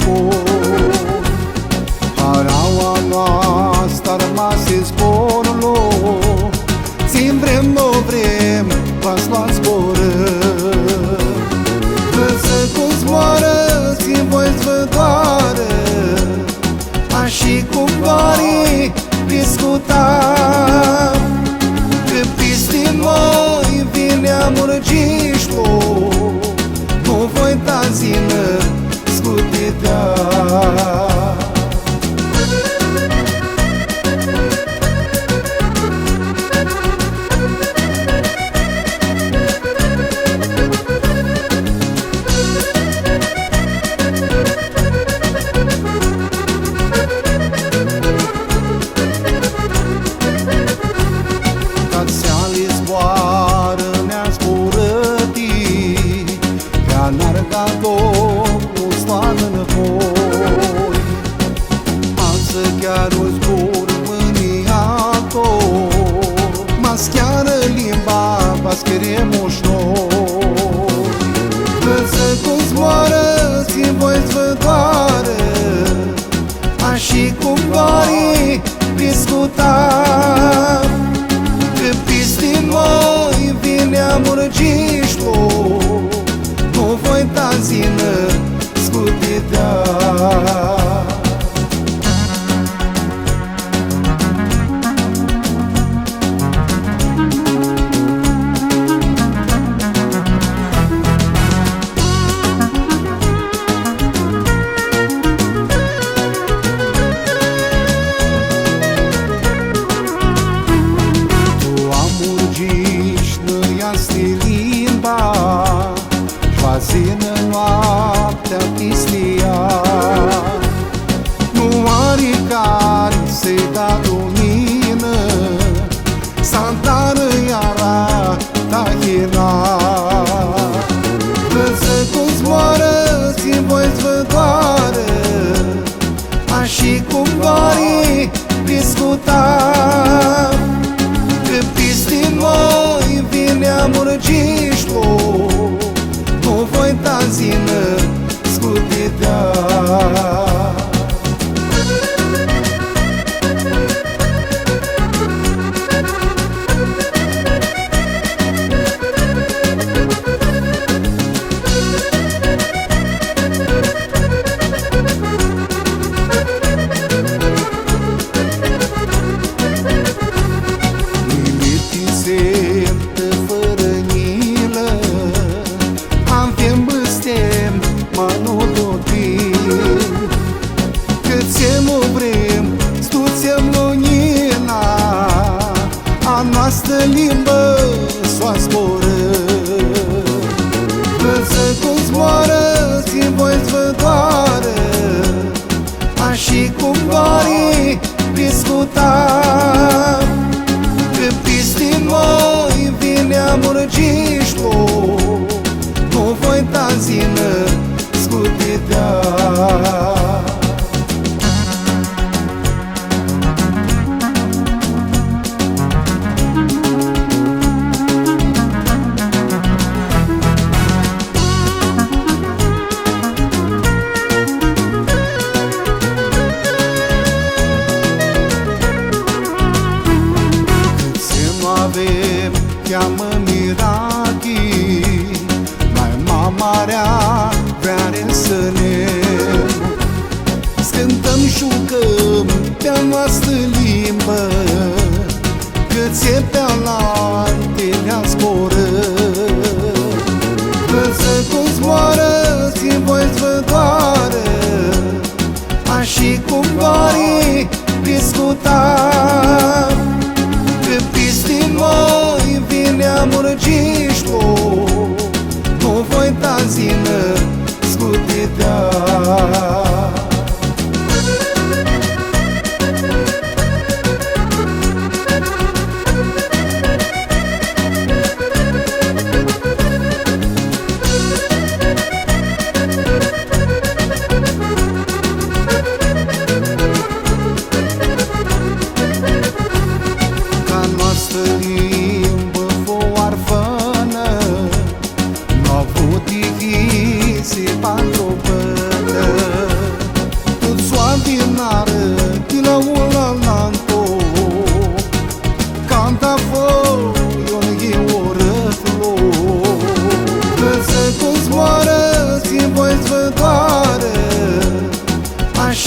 spor. Haraua noastră a rămas în zborul, țin vrem, nu vrem, v-ați luat zboră. Însă cum zboară, țin voi-ți vă doară, și cum doare discuta. Că peste noi vine amurgișul, nu voi da zină scutetea. N-arca Domnul slavă înapoi, însă chiar o zbor mâniator, maschiară limba, bascheremos noi. Însă cum zboară, țin voi-ți vă doară, și cum doare discuta. Că peste noi vine amurgișul, nu voi da zină scutetea. Tu amurgiști, nu-i limba, fazină noaptea pistia. Nu are care să-i da lumină, Santană iara tahina. Însă cum zboară, țin voi-ți vă doară, și cum doare discuta. Că peste noi vine amurgișul, nu voi da zină scutetea. Noastră limbă s-o zboră. Însă cum zboară, țin voi-ți vă doară, și cum doare discuta. Că peste noi vine amurgișul, nu voi da zină scutetea. Cheamă Mirachi, mai mamarea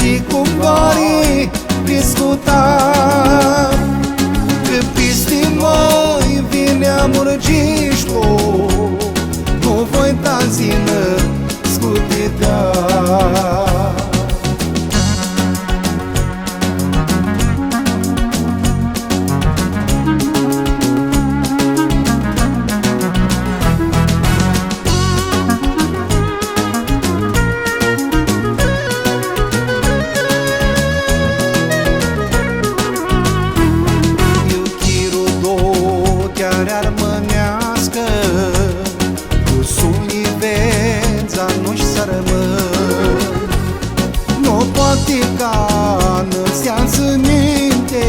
și cum doare discuta. Că peste noi vine amurgișlo, nu voi ta zină scutitea. Armânească cu sulivența nu-și să rămân. Nu poate ca nu-ți minte,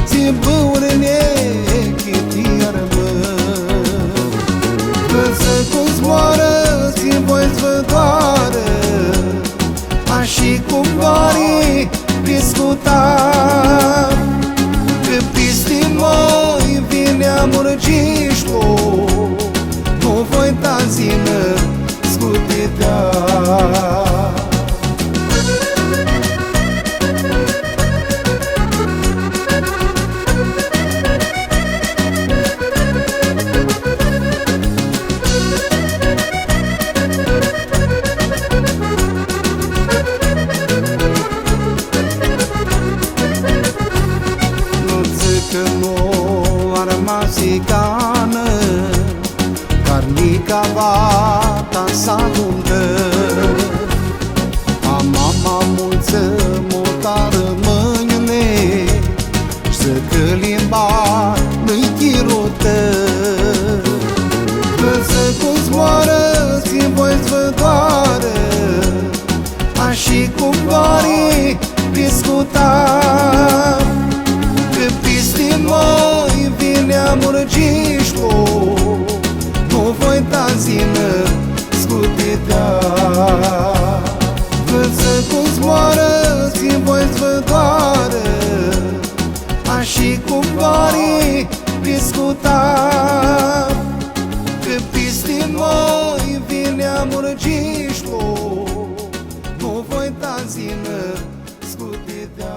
zi băurâne chiti rămân. Însă cum zboară, zi voi zvădoară, așa cum doare discuta. Că peste noi vine amurgișlo, nu voi ta zină scutitea. Că nu a rămas icană, carnica vata s-adună. A mama mulță motară mâinile, și că limba nu-i chirută. Însă cum zboară, zi voi zvădoară, așa cum doare discuta. Că peste noi vine amurgișlo, nu voi ta zină scutitea. Însă cum zboară, zi voi zvădoară, așa cum doare discuta. Că peste noi vine amurgișlo, nu voi ta zină scutitea.